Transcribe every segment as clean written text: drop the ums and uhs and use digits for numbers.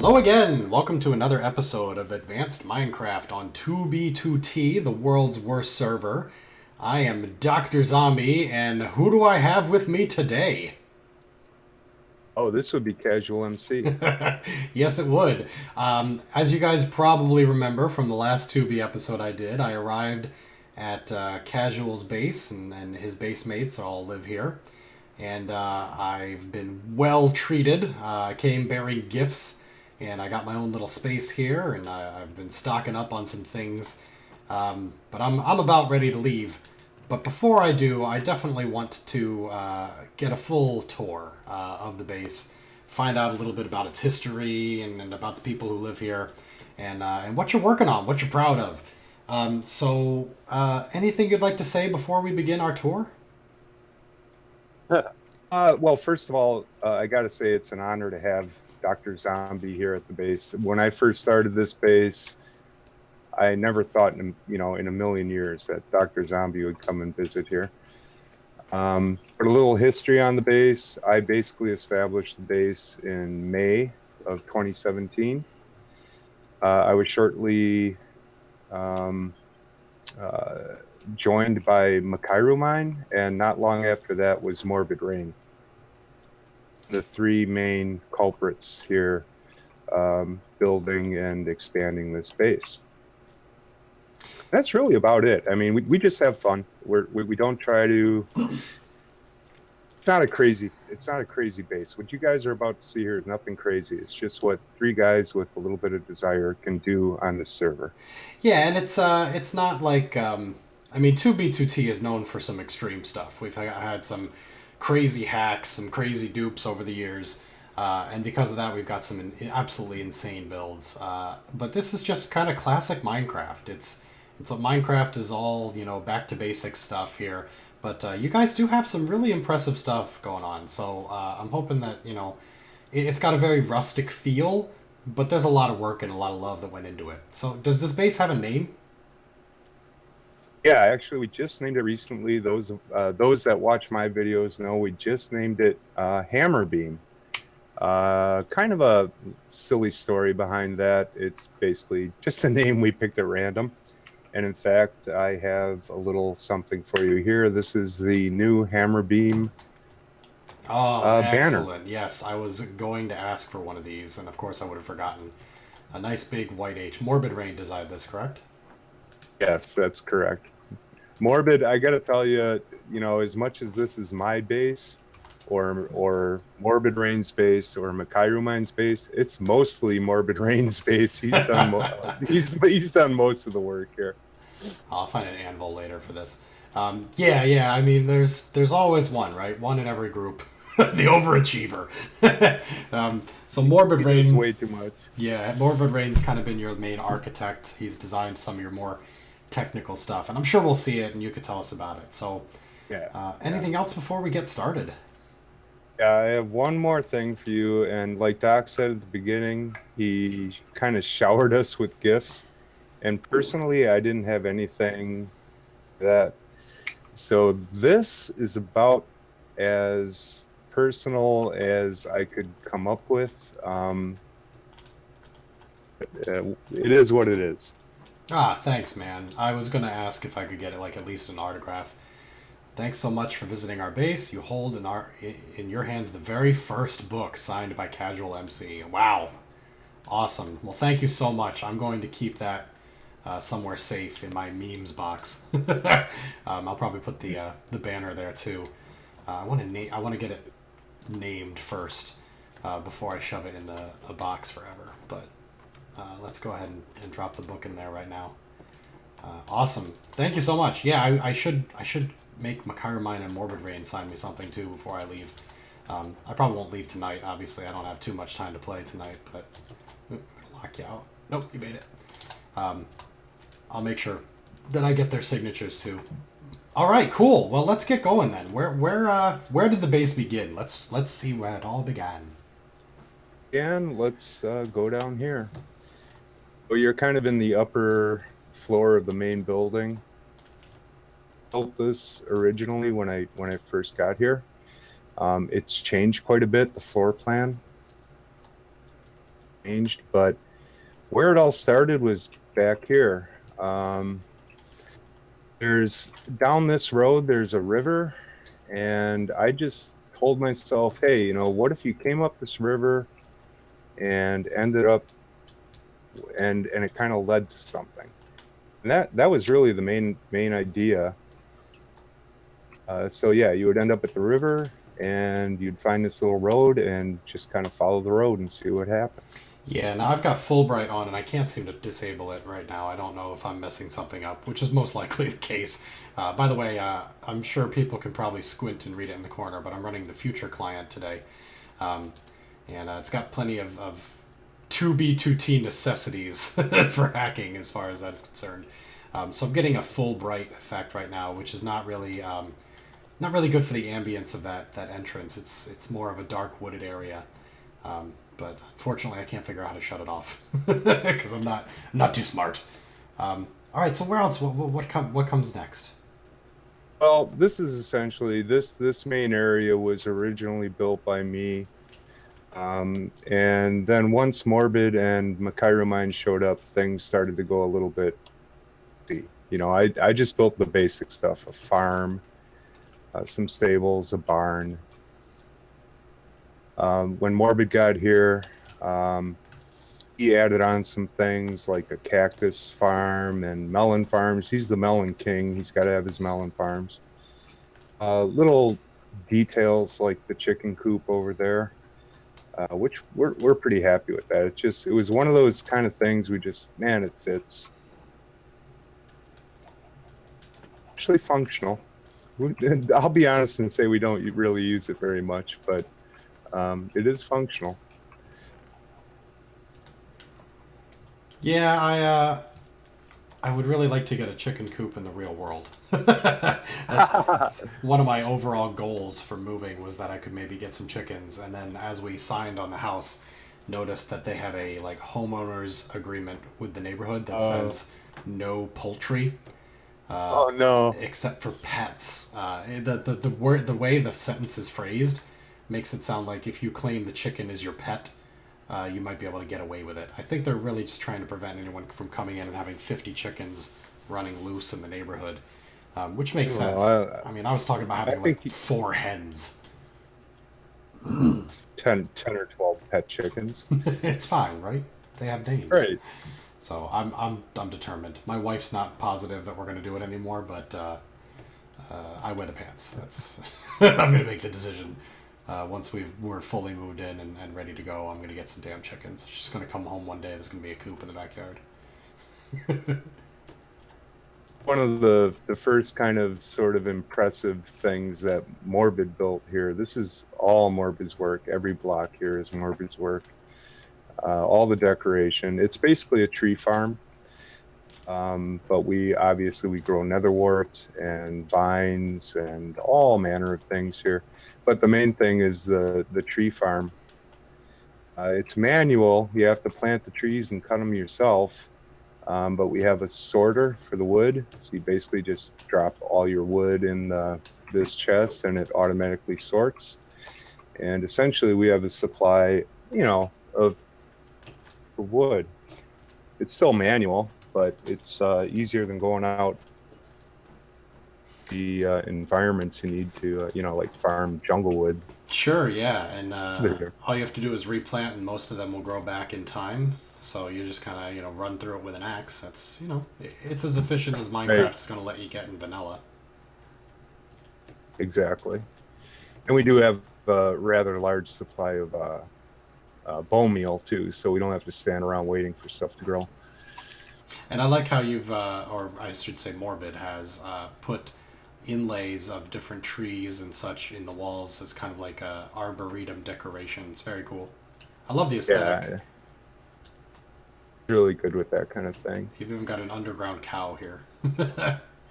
Hello again! Welcome to another episode of Advanced Minecraft on 2B2T, the world's worst server. I am Doctrzombie, and who do I have with me today? Oh, this would be casual MC. Yes, it would. As you guys probably remember from the last 2B episode I did, I arrived at Casual's base, and his base mates all live here. And I've been well treated. I came bearing gifts, and I got my own little space here, and I've been stocking up on some things. But I'm about ready to leave. But before I do, I definitely want to get a full tour of the base, find out a little bit about its history and about the people who live here, and what you're working on, what you're proud of. Anything you'd like to say before we begin our tour? Well, first of all, I got to say it's an honor to have Dr. Zombie here at the base. When I first started this base, I never thought, in a million years that Dr. Zombie would come and visit here. For a little history on the base, I basically established the base in May of 2017. I was shortly um, uh, joined by Maikerumine, and not long after that was Morbid Rain. The three main culprits here, building and expanding this base. That's really about it. I mean, we just have fun. We don't try to. It's not a crazy base. What you guys are about to see here is nothing crazy. It's just what three guys with a little bit of desire can do on this server. Yeah, and it's not like I mean 2B2T is known for some extreme stuff. We've had some crazy hacks, some crazy dupes over the years, and because of that, we've got some absolutely insane builds. But this is just kind of classic Minecraft. It's what Minecraft is all back to basics stuff here. But you guys do have some really impressive stuff going on. So I'm hoping that it's got a very rustic feel, but there's a lot of work and a lot of love that went into it. So does this base have a name? Yeah, actually, we just named it recently. Those that watch my videos know we just named it Hammerbeam. Kind of a silly story behind that. It's basically just a name we picked at random. And in fact, I have a little something for you here. This is the new Hammerbeam Oh, banner. excellent. Yes, I was going to ask for one of these, and of course I would have forgotten. A nice big white H. Morbid Rain designed this, correct? Yes, that's correct. Morbid, I got to tell you, as much as this is my base, or Morbid Rain's base, or Maikerumine base, it's mostly Morbid Rain's base. He's done he's done most of the work here. I'll find an anvil later for this. Yeah. I mean, there's always one, right? One in every group. The overachiever. So Morbid He does Rain, way too much. yeah, Morbid Rain's kind of been your main architect. He's designed some of your more technical stuff, and I'm sure we'll see it, and you could tell us about it. So, Yeah, yeah. anything else before we get started? Yeah, I have one more thing for you. And like Doc said at the beginning, he kind of showered us with gifts. And personally, I didn't have anything that. So this is about as personal as I could come up with. It is what it is. Ah, thanks, man. I was gonna ask if I could get it like at least an autograph. Thanks so much for visiting our base. You hold in your hands the very first book signed by Casual MC. Wow, awesome. Well, thank you so much. I'm going to keep that somewhere safe in my memes box. I'll probably put the banner there too. I want to get it named first before I shove it in a box forever. But let's go ahead and drop the book in there right now. Awesome. Thank you so much. Yeah, I should make Maikerumine and Morbid Rain sign me something too before I leave. I probably won't leave tonight. Obviously, I don't have too much time to play tonight, but I'm gonna lock you out. Nope, you made it. Um, I'll make sure that I get their signatures too. All right, cool. Well, let's get going then. Where did the base begin? Let's see where it all began. And let's go down here. So you're kind of in the upper floor of the main building. Built this originally when I first got here. It's changed quite a bit, the floor plan. changed, but where it all started was back here. There's down this road, there's a river, and I just told myself, hey, what if you came up this river and ended up and it kind of led to something. And that was really the main idea. So yeah, you would end up at the river and you'd find this little road and just kind of follow the road and see what happened. Yeah, now I've got Fulbright on and I can't seem to disable it right now. I don't know if I'm messing something up, which is most likely the case. By the way, I'm sure people can probably squint and read it in the corner, but I'm running the future client today. Um, and it's got plenty of 2B2T necessities for hacking as far as that is concerned. So I'm getting a Fulbright effect right now, which is not really good for the ambience of that entrance. It's more of a dark wooded area. But unfortunately, I can't figure out how to shut it off because I'm not too smart. All right, so where else? What comes next? Well, this is essentially this main area was originally built by me. And then once Morbid and Maikerumine showed up, things started to go a little bit. I just built the basic stuff: a farm, some stables, a barn. When Morbid got here, he added on some things like a cactus farm and melon farms. He's the melon king. He's got to have his melon farms. Little details like the chicken coop over there, which we're pretty happy with that. It was one of those kind of things man, it fits. Actually functional. I'll be honest and say we don't really use it very much, but it is functional. Yeah, I would really like to get a chicken coop in the real world. That's one of my overall goals for moving was that I could maybe get some chickens, and then as we signed on the house, noticed that they have a like homeowners agreement with the neighborhood that says no poultry Oh no. except for pets. The way the sentence is phrased makes it sound like if you claim the chicken is your pet, you might be able to get away with it. I think they're really just trying to prevent anyone from coming in and having 50 chickens running loose in the neighborhood, which makes sense. Well, I mean, I was talking about I having think like 4 hens. 10 or 12 pet chickens. It's fine, right? They have names. Right. So I'm determined. My wife's not positive that we're going to do it anymore, but I wear the pants. That's I'm going to make the decision. Once we're fully moved in and ready to go, I'm going to get some damn chickens. She's going to come home one day. There's going to be a coop in the backyard. One of the first kind of sort of impressive things that Morbid built here. This is all Morbid's work. Every block here is Morbid's work. All the decoration. It's basically a tree farm. But we grow netherwort and vines and all manner of things here. But the main thing is the tree farm. It's manual. You have to plant the trees and cut them yourself. But we have a sorter for the wood. So you basically just drop all your wood in this chest and it automatically sorts. And essentially we have a supply, of wood. It's still manual, but it's easier than going out the environments you need to, like farm jungle wood. Sure, yeah, and There. all you have to do is replant, and most of them will grow back in time. So you just kind of run through it with an axe. That's it's as efficient as Minecraft Right. is going to let you get in vanilla. Exactly. And we do have a rather large supply of bone meal too, so we don't have to stand around waiting for stuff to grow. And I like how you've, or I should say, Morbid has put inlays of different trees and such in the walls as kind of like a arboretum decoration. It's very cool. I love the aesthetic. Yeah, really good with that kind of thing. You've even got an underground cow here.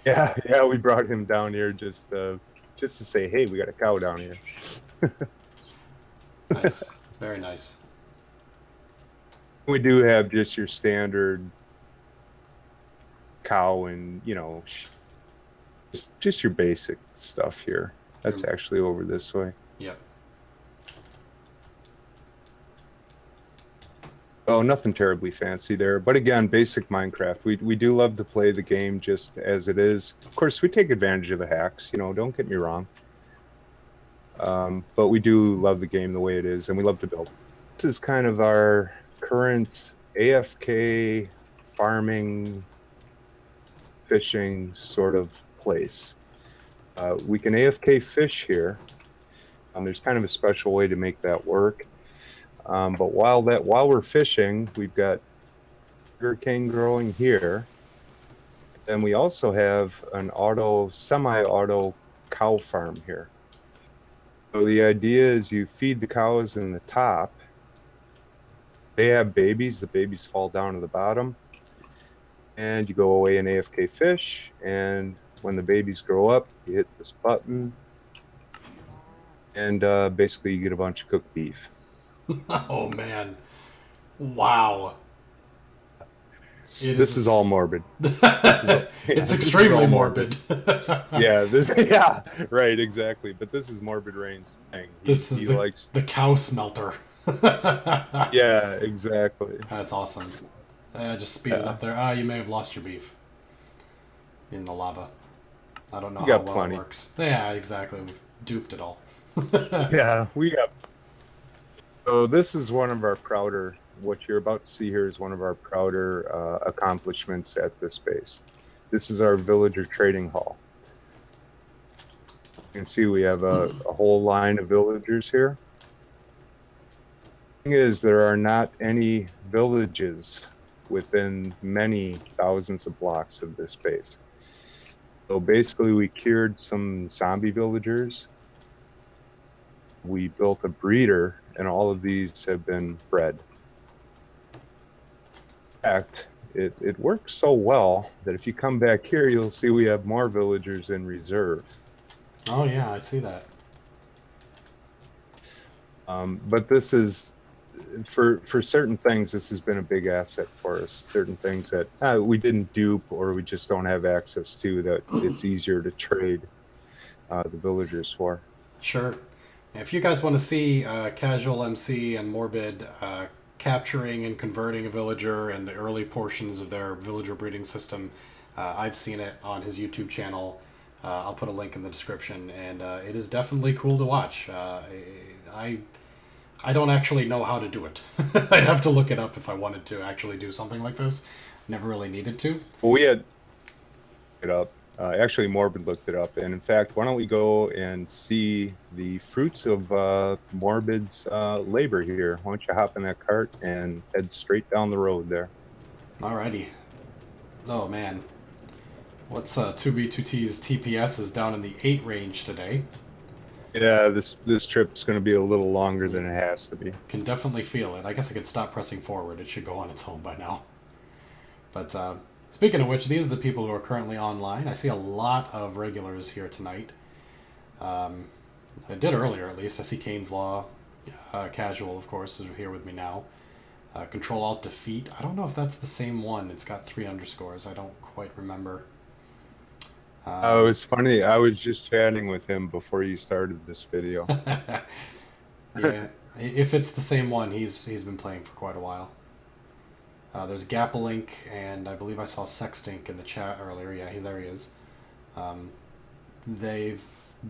Yeah, yeah, we brought him down here just to say, hey, we got a cow down here. Nice, very nice. We do have just your standard cow and just your basic stuff here. That's actually over this way. Yep. Oh, nothing terribly fancy there. But again, basic Minecraft. We do love to play the game just as it is. Of course, we take advantage of the hacks, don't get me wrong. But we do love the game the way it is, and we love to build. This is kind of our current AFK farming, fishing sort of place. We can AFK fish here. There's kind of a special way to make that work. But while we're fishing, we've got sugarcane growing here. Then we also have an semi-auto cow farm here. So the idea is you feed the cows in the top. They have babies. The babies fall down to the bottom. And you go away and AFK fish. And when the babies grow up, you hit this button. And basically you get a bunch of cooked beef. Oh, man. Wow. This is all morbid. It's extremely morbid. Yeah, right, exactly. But this is Morbid Rain's thing. He likes the cow smelter. Yeah, exactly. That's awesome. Just speed it up there. You may have lost your beef in the lava. I don't know how well it works. Yeah, exactly. We've duped it all. Yeah, we got. So this is one of our prouder. What you're about to see here is one of our prouder accomplishments at this base. This is our villager trading hall. You can see we have a whole line of villagers here. The thing is, there are not any villages within many thousands of blocks of this base. So basically, we cured some zombie villagers. We built a breeder, and all of these have been bred. In fact, it works so well that if you come back here, you'll see we have more villagers in reserve. Oh yeah, I see that. But this is, for certain things, this has been a big asset for us. Certain things that we didn't dupe or we just don't have access to, that it's easier to trade the villagers for. Sure. If you guys want to see Casual MC and Morbid capturing and converting a villager and the early portions of their villager breeding system, I've seen it on his YouTube channel. I'll put a link in the description, and it is definitely cool to watch. I don't actually know how to do it. I'd have to look it up if I wanted to actually do something like this. Never really needed to. Well, we had it up. Actually, Morbid looked it up, and in fact, why don't we go and see the fruits of Morbid's labor here? Why don't you hop in that cart and head straight down the road there? Alrighty. Oh man, what's 2B2T's TPS is down in the 8 range today. Yeah, this trip's going to be a little longer than it has to be. Can definitely feel it. I guess I could stop pressing forward. It should go on its own by now. But speaking of which, these are the people who are currently online. I see a lot of regulars here tonight. I did earlier, at least. I see Kane's Law. Casual, of course, is here with me now. Control-Alt-Defeat. I don't know if that's the same one. It's got 3 underscores. I don't quite remember. Oh, it's funny. I was just chatting with him before you started this video. Yeah, if it's the same one, he's been playing for quite a while. There's Gapalink, and I believe I saw Sextink in the chat earlier. Yeah, there he is. They've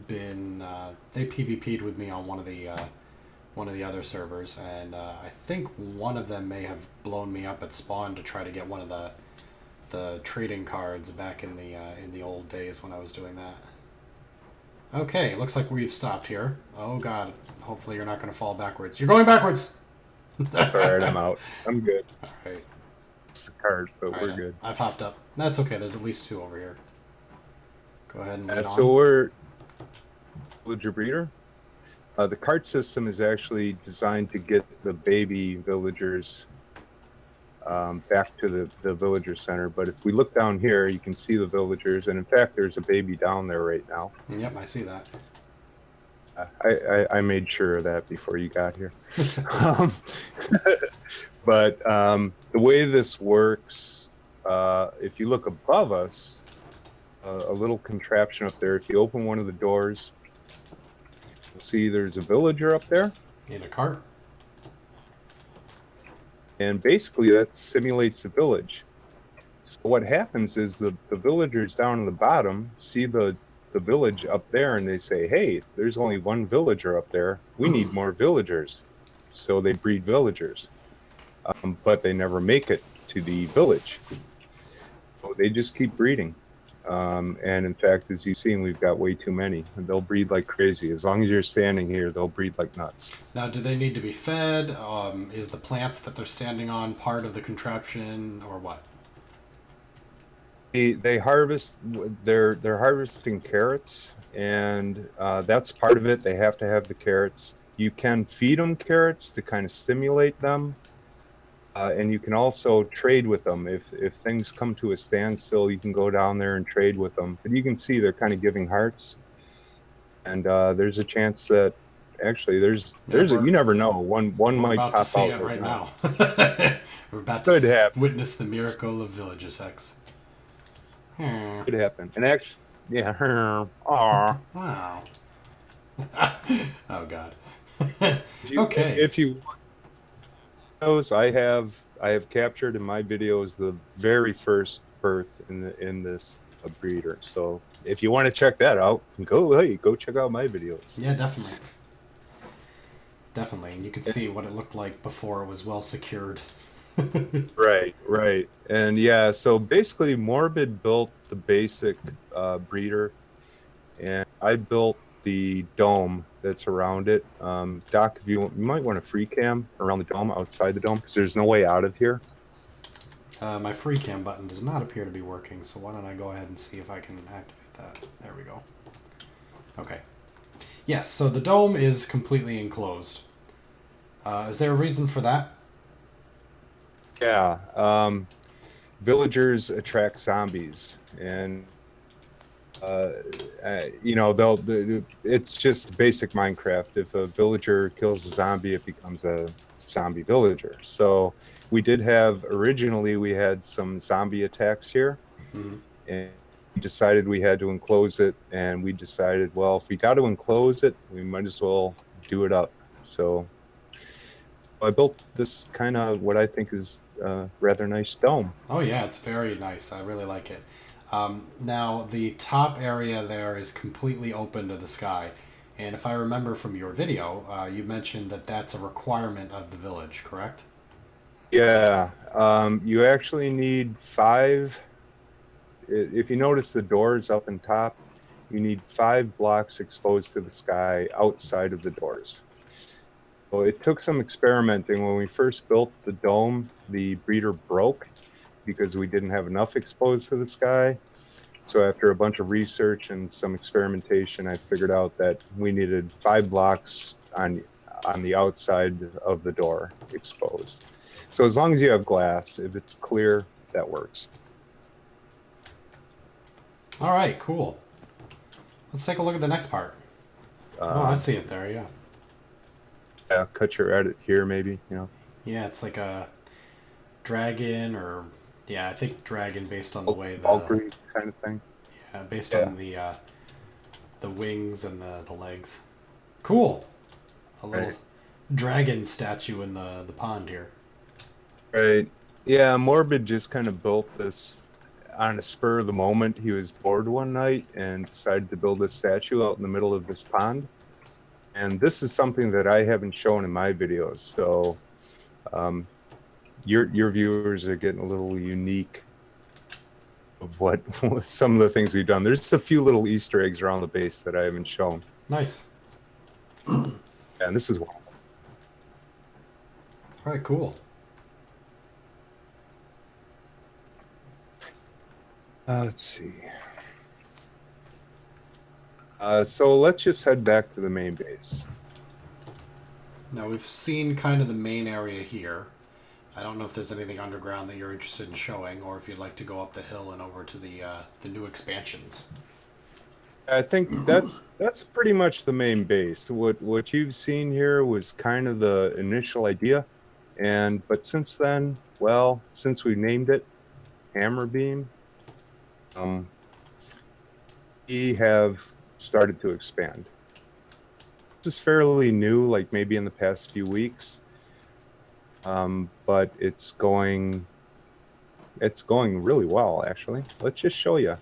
been they PvP'd with me on one of the other servers, and I think one of them may have blown me up at spawn to try to get one of the trading cards back in the old days when I was doing that. Okay, looks like we've stopped here. Oh god, hopefully you're not going to fall backwards. You're going backwards! That's alright, I'm out. I'm good. Alright. It's the card, but we're good. I've hopped up. That's okay, there's at least 2 over here. Go ahead and lead on. So we're villager breeder. The cart system is actually designed to get the baby villagers back to the villager center. But if we look down here, you can see the villagers, and in fact, there's a baby down there right now. Yep, I see that. I made sure of that before you got here. But the way this works, if you look above us, a little contraption up there, if you open one of the doors, you'll see there's a villager up there. In a cart? and basically that simulates a village. So what happens is the villagers down in the bottom see the village up there, and they say, hey, there's only one villager up there. We need more villagers. So they breed villagers, but they never make it to the village. So they just keep breeding. And in fact, as you've seen, we've got way too many. And they'll breed like crazy. As long as you're standing here, they'll breed like nuts. Now, do they need to be fed? Is the plants that they're standing on part of the contraption, or what? They harvest. They're harvesting carrots, and that's part of it. They have to have the carrots. You can feed them carrots to kind of stimulate them, and you can also trade with them. If things come to a standstill, you can go down there and trade with them. But you can see they're kind of giving hearts, and there's a chance that actually you never know. One We're might about to pop see out it right now. We're about Could to happen. witness the miracle of village sex. Could happen. And actually, yeah. Aw. Wow. Oh God. If you, Okay. if you those I have captured in my videos the very first birth in this breeder. So if you want to check that out, go check out my videos. Yeah, definitely. Definitely, and you can see what it looked like before it was well secured. Right. And yeah, so basically Morbid built the basic breeder, and I built the dome that's around it. Doc, if you might want a free cam around the dome, outside the dome, because there's no way out of here. My free cam button does not appear to be working, so why don't I go ahead and see if I can activate that. There we go. Okay. Yes, so the dome is completely enclosed. Is there a reason for that? Yeah. Villagers attract zombies, and it's just basic Minecraft. If a villager kills a zombie, it becomes a zombie villager. So originally we had some zombie attacks here, and we decided we had to enclose it, and we decided, well, if we got to enclose it, we might as well do it up. So I built this kind of what I think is a rather nice dome. Oh yeah, it's very nice. I really like it. Now the top area there is completely open to the sky, and if I remember from your video, you mentioned that that's a requirement of the village, correct? Yeah, you actually need 5. If you notice the doors up and top, you need 5 blocks exposed to the sky outside of the doors. So it took some experimenting. When we first built the dome, the breeder broke because we didn't have enough exposed to the sky. So after a bunch of research and some experimentation, I figured out that we needed 5 blocks on the outside of the door exposed. So as long as you have glass, if it's clear, that works. All right, cool. Let's take a look at the next part. Oh, I see it there. Yeah. Yeah, cut your edit here, maybe. Yeah, it's like a dragon, or yeah, I think dragon based on the way Valkyrie kind of thing. Yeah, based on the wings and the legs. Cool. A little dragon statue in the pond here. Right. Yeah, Morbid just kind of built this on a spur of the moment. He was bored one night and decided to build a statue out in the middle of this pond. And this is something that I haven't shown in my videos. So your viewers are getting a little unique of what some of the things we've done. There's a few little Easter eggs around the base that I haven't shown. Nice. And this is one. All right, cool. Let's see. So let's just head back to the main base. Now we've seen kind of the main area here. I don't know if there's anything underground that you're interested in showing, or if you'd like to go up the hill and over to the new expansions. I think that's pretty much the main base. What you've seen here was kind of the initial idea, but since then, well, since we named it Hammerbeam, we have started to expand. This is fairly new, like maybe in the past few weeks. but it's going really well, actually. Let's just show you.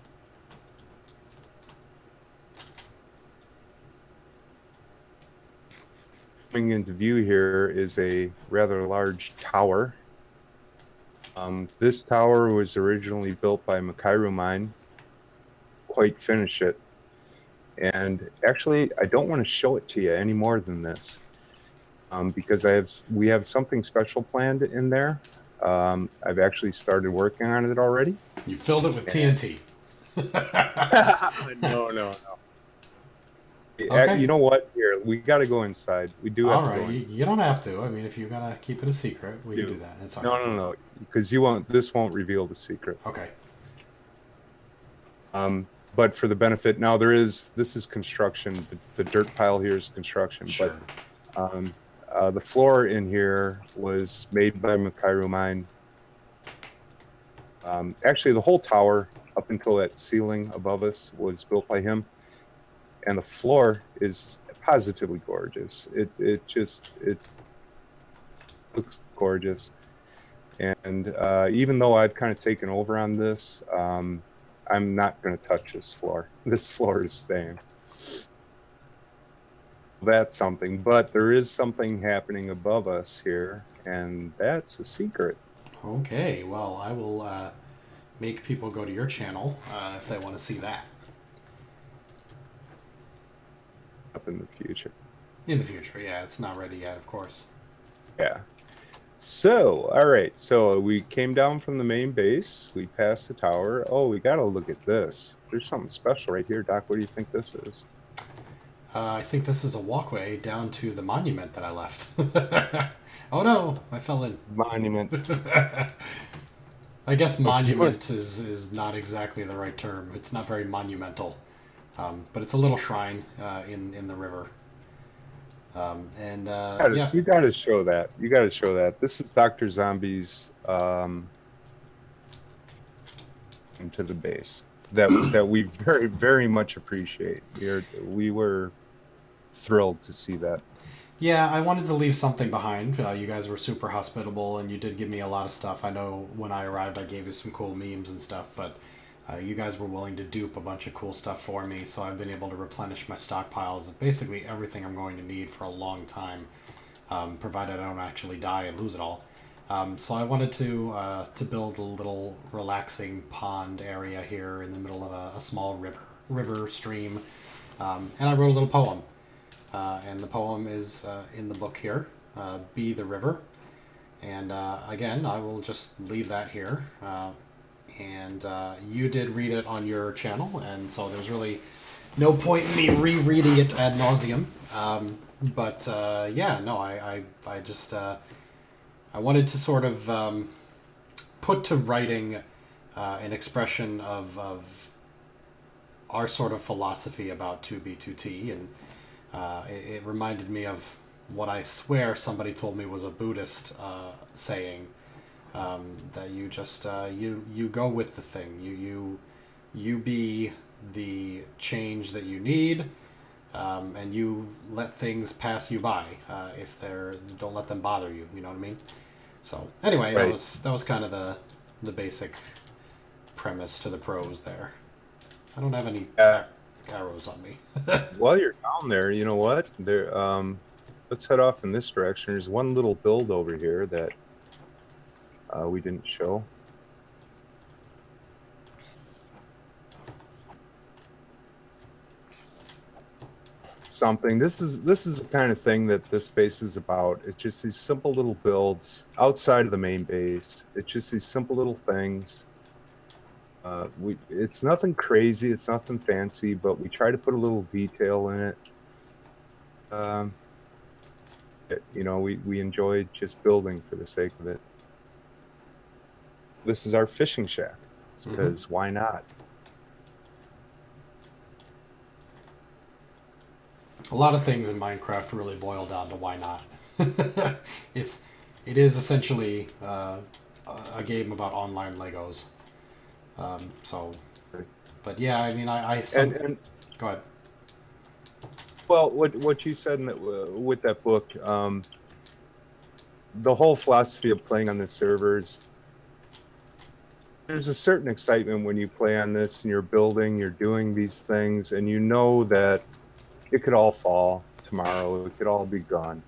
Coming into view here is a rather large tower. This tower was originally built by Maikerumine. Quite finish it. And actually, I don't want to show it to you any more than this, because we have something special planned in there. I've actually started working on it already. You filled it with TNT. No. Okay. You know what? Here, we got to go inside. We do have All to go right. inside. You don't have to. I mean, if you gotta keep it a secret, we can do that. It's all right. No, because this won't reveal the secret. Okay. But for the benefit, now this is construction. The dirt pile here is construction. Sure. But the floor in here was made by Maikerumine. Actually, the whole tower up until that ceiling above us was built by him, and the floor is positively gorgeous. It looks gorgeous, and even though I've kind of taken over on this, I'm not going to touch this floor. This floor is staying. That's something, but there is something happening above us here, and that's a secret. Okay. Well, I will make people go to your channel if they want to see that. Up in the future. In the future, yeah. It's not ready yet, of course. Yeah. So, all right. So we came down from the main base. We passed the tower. Oh, we got to look at this. There's something special right here. Doc, what do you think this is? I think this is a walkway down to the monument that I left. Oh no, I fell in. Monument. I guess monument is not exactly the right term. It's not very monumental. But it's a little shrine in the river. Yeah. You got to show that. You got to show that. This is Doctrzombies into the base that we very, very much appreciate. We were thrilled to see that. Yeah, I wanted to leave something behind. You guys were super hospitable, and you did give me a lot of stuff. I know when I arrived, I gave you some cool memes and stuff, but you guys were willing to dupe a bunch of cool stuff for me, so I've been able to replenish my stockpiles of basically everything I'm going to need for a long time, provided I don't actually die and lose it all. So I wanted to build a little relaxing pond area here in the middle of a small river stream, and I wrote a little poem. And the poem is in the book here, Be the River. And again, I will just leave that here. And you did read it on your channel, and so there's really no point in me rereading it ad nauseum. Yeah, no, I just I wanted to sort of put to writing an expression of our sort of philosophy about 2B2T, and it reminded me of what I swear somebody told me was a Buddhist saying, that you just you go with the thing, you be the change that you need, and you let things pass you by if don't let them bother you. You know what I mean? So anyway, right. that was kind of the basic premise to the prose there. I don't have any arrows on me. While you're down there, you know what? Let's head off in this direction. There's one little build over here that we didn't show. Something. This is the kind of thing that this base is about. It's just these simple little builds outside of the main base. It's just these simple little things. It's nothing crazy, it's nothing fancy, but we try to put a little detail in it. We enjoy just building for the sake of it. This is our fishing shack, because why not? A lot of things in Minecraft really boil down to why not. It is essentially a game about online Legos. But yeah, I mean, go ahead. Well, what you said with that book, the whole philosophy of playing on the servers, there's a certain excitement when you play on this and you're building, you're doing these things, and you know that it could all fall tomorrow. It could all be gone.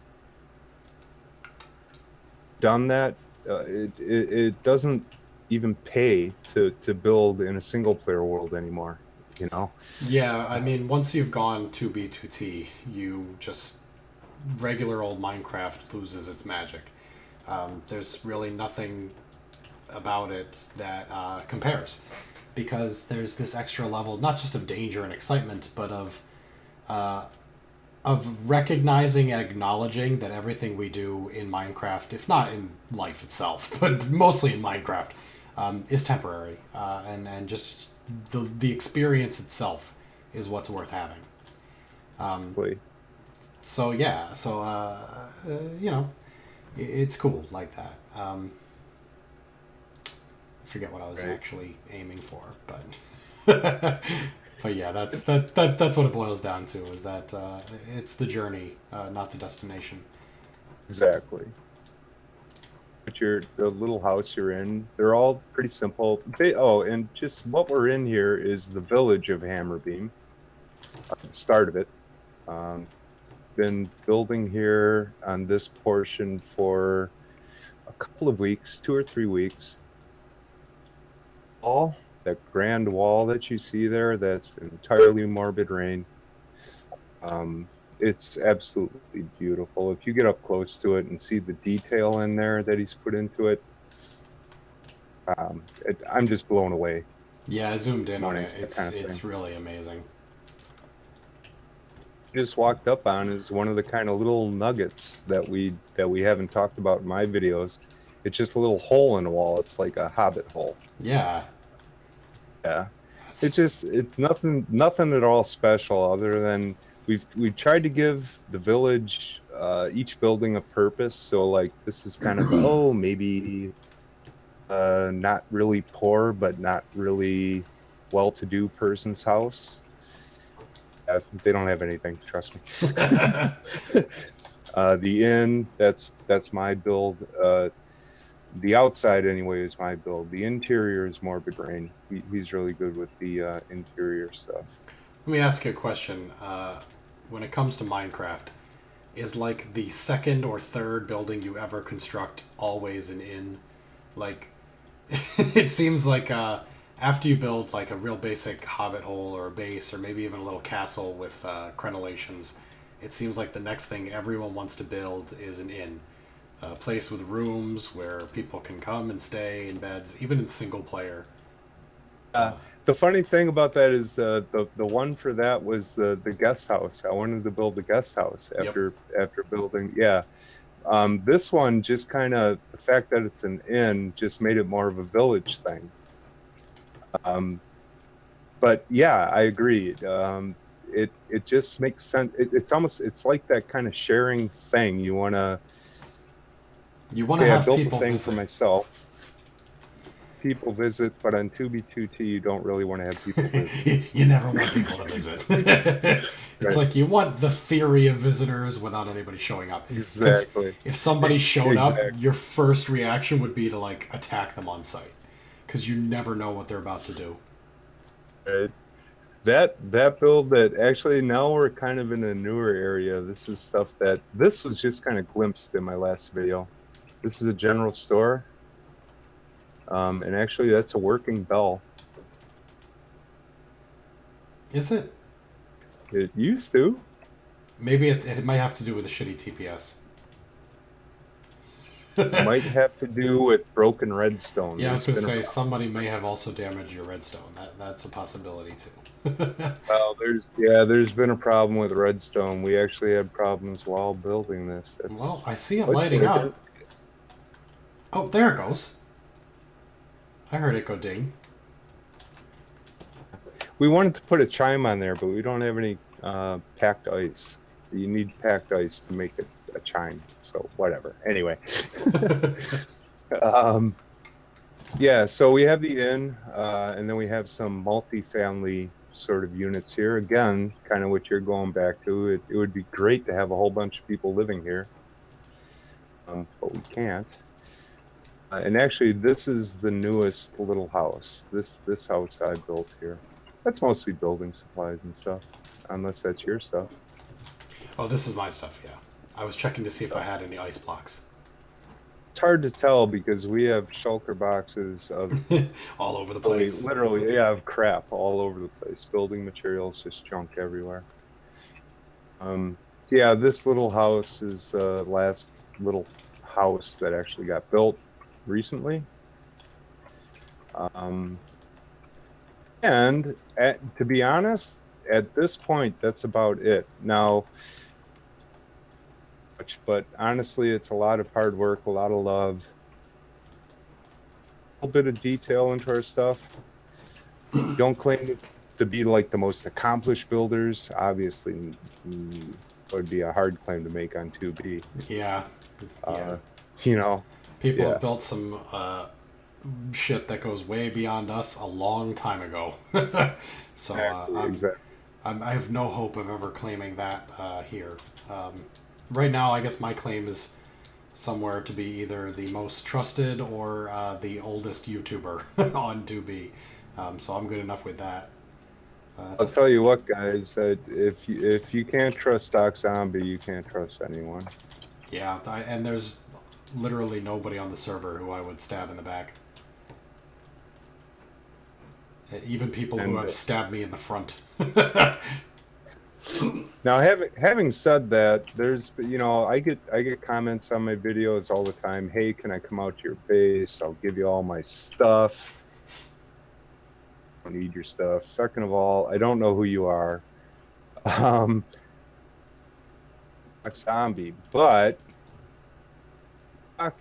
Done that, it doesn't even pay to build in a single player world anymore, you know? Yeah, I mean, once you've gone 2B2T, you just regular old Minecraft loses its magic. There's really nothing about it that compares, because there's this extra level, not just of danger and excitement, but of recognizing and acknowledging that everything we do in Minecraft, if not in life itself, but mostly in Minecraft, is temporary, and just the experience itself is what's worth having. So yeah, so you know, it's cool like that. I forget what I was actually aiming for, but but yeah, that's what it boils down to, is that it's the journey, not the destination. Exactly. But the little house you're in, they're all pretty simple. And just what we're in here is the village of Hammerbeam, the start of it. Been building here on this portion for a couple of weeks, 2 or 3 weeks. That grand wall that you see there, that's entirely Morbid Rain. It's absolutely beautiful. If you get up close to it and see the detail in there that he's put into it, I'm just blown away. Yeah, I zoomed in on it. It's really amazing. Just walked up on is one of the kind of little nuggets that we haven't talked about in my videos. It's just a little hole in the wall. It's like a hobbit hole. Yeah. It's nothing at all special, other than we've tried to give the village, each building, a purpose. So like this is kind of maybe not really poor but not really well-to-do person's house. They don't have anything, trust me. The inn, that's my build. The outside anyway is my build. The interior is Morbid Rain. He's really good with the interior stuff. Let me ask you a question. When it comes to Minecraft, is like the second or third building you ever construct always an inn? Like, it seems like after you build like a real basic hobbit hole or a base, or maybe even a little castle with crenellations, it seems like the next thing everyone wants to build is an inn. A place with rooms where people can come and stay in beds, even in single player. The funny thing about that is the one for that was the guest house. I wanted to build a guest house after building. Yeah. This one just kind of, the fact that it's an inn just made it more of a village thing. But yeah, I agree. It just makes sense. It's like that kind of sharing thing. You want to have built a thing for myself. People visit, but on 2B2T you don't really want to have people visit. You never want people to visit. It's like you want the theory of visitors without anybody showing up. Exactly. If somebody showed up, your first reaction would be to like attack them on sight, because you never know what they're about to do. Right. That build, that actually now we're kind of in a newer area. This is stuff that this was just kind of glimpsed in my last video. This is a general store. And actually that's a working bell. Is it? It used to. Maybe it might have to do with a shitty TPS. It might have to do with broken redstone. Yeah, I was going to say, somebody may have also damaged your redstone. That's a possibility too. Well, there's been a problem with redstone. We actually had problems while building this. Well, I see it lighting up. Oh, there it goes. I heard it go ding. We wanted to put a chime on there, but we don't have any packed ice. You need packed ice to make it a chime. So whatever. Anyway. Yeah, so we have the inn, and then we have some multi-family sort of units here. Again, kind of what you're going back to. It would be great to have a whole bunch of people living here. but we can't. And actually, this is the newest little house. This house I built here. That's mostly building supplies and stuff, unless that's your stuff. Oh, this is my stuff. Yeah, I was checking to see if I Stuff. had any ice blocks. It's hard to tell because we have shulker boxes of All over the literally, place. literally, yeah, of crap all over the place. Building materials, just junk everywhere. Um, yeah, this little house is the last little house that actually got built recently. Um, and to be honest, at this point, that's about it. Now, but honestly, it's a lot of hard work, a lot of love, a little bit of detail into our stuff. Don't claim to be like the most accomplished builders. Obviously, would be a hard claim to make on 2B. Yeah, yeah. You know, People yeah, have built some shit that goes way beyond us a long time ago. So exactly. I have no hope of ever claiming that here. Right now, I guess my claim is somewhere to be either the most trusted or the oldest YouTuber on 2B. So I'm good enough with that. I'll tell you what, guys. That if you can't trust Doctrzombie, you can't trust anyone. Yeah, and there's literally nobody on the server who I would stab in the back. Even people who And have stabbed me in the front. now, having said that, there's I get comments on my videos all the time. Hey, can I come out to your base? I'll give you all my stuff. I don't need your stuff. Second of all, I don't know who you are. Zombie, but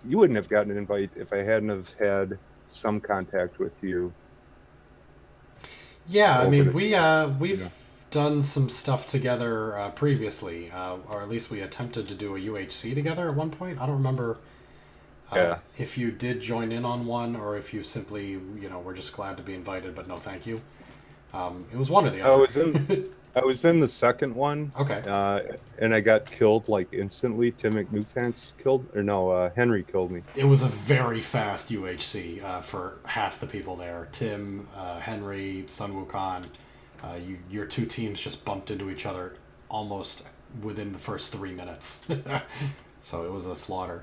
you wouldn't have gotten an invite if I hadn't have had some contact with you. Yeah, I Over mean the, we've done some stuff together previously, or at least we attempted to do a UHC together at one point. I don't remember yeah. if you did join in on one or if you simply were just glad to be invited, but no thank you. It was one or the I other. I was in the second one, Okay. and I got killed like instantly. Tim McNewpants killed, or no, Henry killed me. It was a very fast UHC for half the people there. Tim, Henry, Sun Wukong. Your two teams just bumped into each other almost within the first 3 minutes. So it was a slaughter.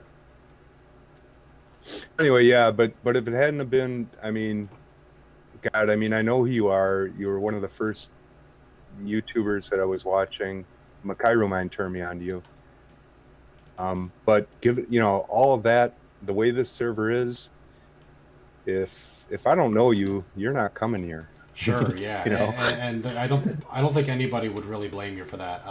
Anyway, yeah, but if it hadn't have been, I mean, God, I mean, I know who you are. You were one of the first YouTubers that I was watching. Maikerumine turned me on to you. But all of that, the way this server is, if I don't know you, you're not coming here. Sure, yeah, You know, and I don't think anybody would really blame you for that.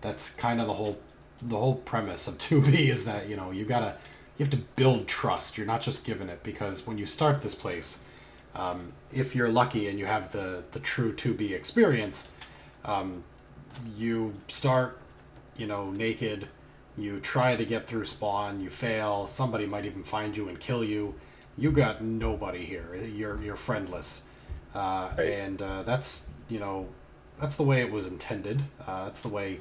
That's kind of the whole premise of 2B is that you have to build trust. You're not just given it, because when you start this place, if you're lucky and you have the true 2B experience, you start naked. You try to get through spawn. You fail. Somebody might even find you and kill you. You got nobody here. You're friendless, right. and that's the way it was intended. That's the way.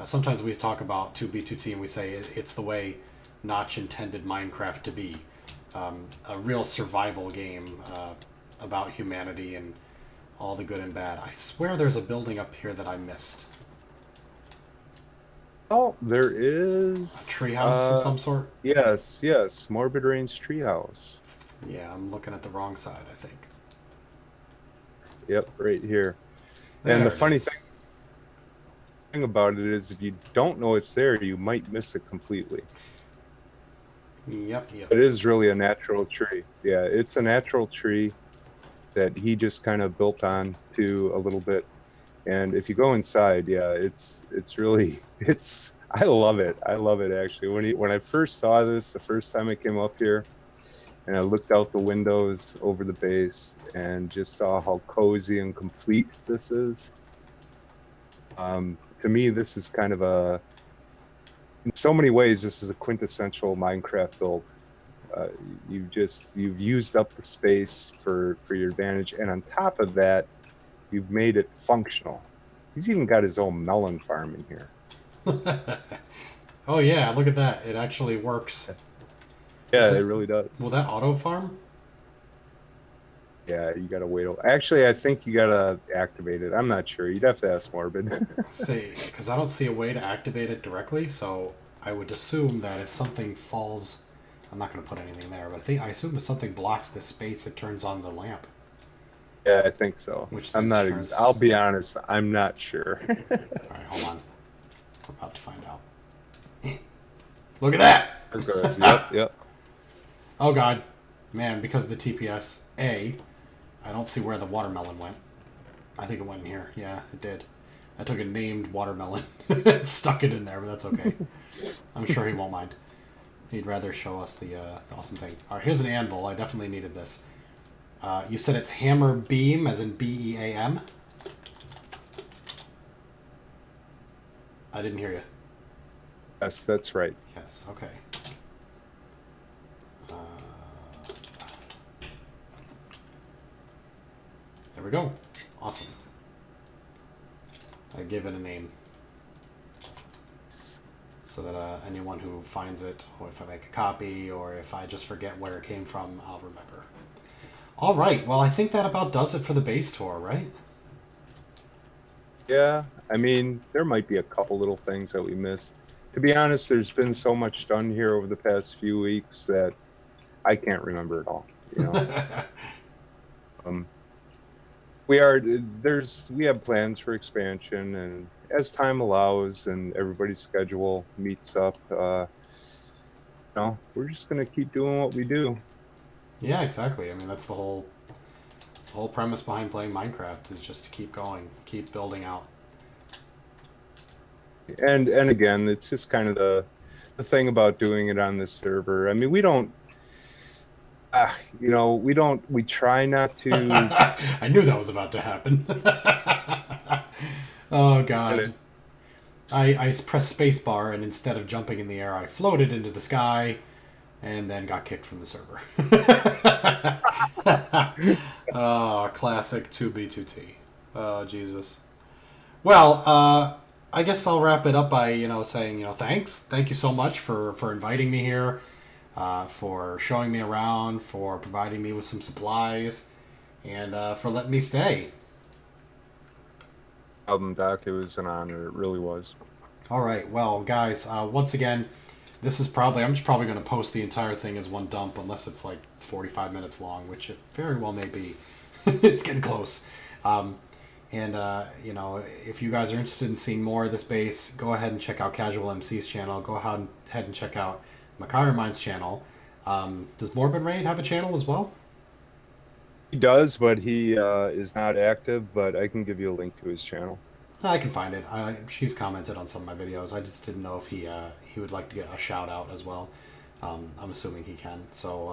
Sometimes we talk about 2B2T and we say it's the way Notch intended Minecraft to be, a real survival game about humanity and all the good and bad. I swear there's a building up here that I missed. Oh, there A is treehouse of some sort. yes, Morbid Rain's treehouse. Yeah, I'm looking at the wrong side, I think. Yep, right here. There And the it funny is. thing about it is, if you don't know it's there, you might miss it completely. Yep. It is really a natural tree. Yeah, it's a natural tree that he just kind of built on to a little bit. And if you go inside, yeah, it's really I love it. I love it actually. When I first saw this the first time I came up here, and I looked out the windows over the base and just saw how cozy and complete this is. To me, this is kind of in so many ways, this is a quintessential Minecraft build. You've used up the space for your advantage, and on top of that, you've made it functional. He's even got his own melon farm in here. Oh yeah, look at that. It actually works. Yeah, Is it it, really does. will that auto farm? Yeah, you gotta wait. Actually, I think you gotta activate it. I'm not sure. You'd have to ask Morbid. See, because I don't see a way to activate it directly, so I would assume that if something falls, I'm not going to put anything there, but I assume if something blocks this space, it turns on the lamp, Yeah, I think so. which I'm then not. I'll turns. be honest. I'm not sure. All right, hold on. We're about to find out. Look at that! Yep. Yep. Oh god, man! Because of the TPS, I don't see where the watermelon went. I think it went in here. Yeah, it did. I took a named watermelon, stuck it in there, but that's okay. I'm sure he won't mind. He'd rather show us the awesome thing. All right, here's an anvil. I definitely needed this. You said it's Hammerbeam, as in B-E-A-M? I didn't hear you. Yes, that's right. Yes, okay. There we go. Awesome. I give it a name. So that anyone who finds it, or if I make a copy, or if I just forget where it came from, I'll remember. All right. Well, I think that about does it for the base tour, right? Yeah, I mean, there might be a couple little things that we missed. To be honest, there's been so much done here over the past few weeks that I can't remember it all. You know, we have plans for expansion, and as time allows and everybody's schedule meets up, we're just gonna keep doing what we do. Yeah, exactly. I mean, that's the whole premise behind playing Minecraft is just to keep going, keep building out. And again, it's just kind of the thing about doing it on this server. I mean, we don't. We try not to. I knew that was about to happen. Oh god. I pressed spacebar, and instead of jumping in the air, I floated into the sky and then got kicked from the server. Oh, classic 2B2T. Oh, Jesus. Well, I guess I'll wrap it up by, saying, thanks. Thank you so much for inviting me here, for showing me around, for providing me with some supplies, and for letting me stay. Doc, it was an honor. It really was. All right. Well, guys, once again, I'm just probably going to post the entire thing as one dump, unless it's like 45 minutes long, which it very well may be. It's getting close. If you guys are interested in seeing more of this base, go ahead and check out Casual MC's channel. Go ahead and check out Maikerumines channel. Does Morbid Rain have a channel as well? He does, but he is not active, but I can give you a link to his channel. I can find it. She's commented on some of my videos. I just didn't know if he would like to get a shout out as well. I'm assuming he can. So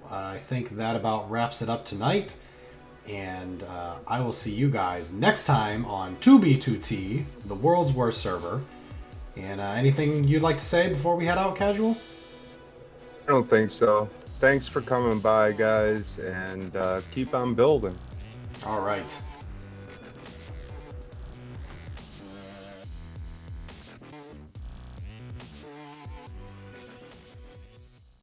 I think that about wraps it up tonight. And I will see you guys next time on 2B2T, the world's worst server. And anything you'd like to say before we head out, Casual? I don't think so. Thanks for coming by, guys, and keep on building. All right.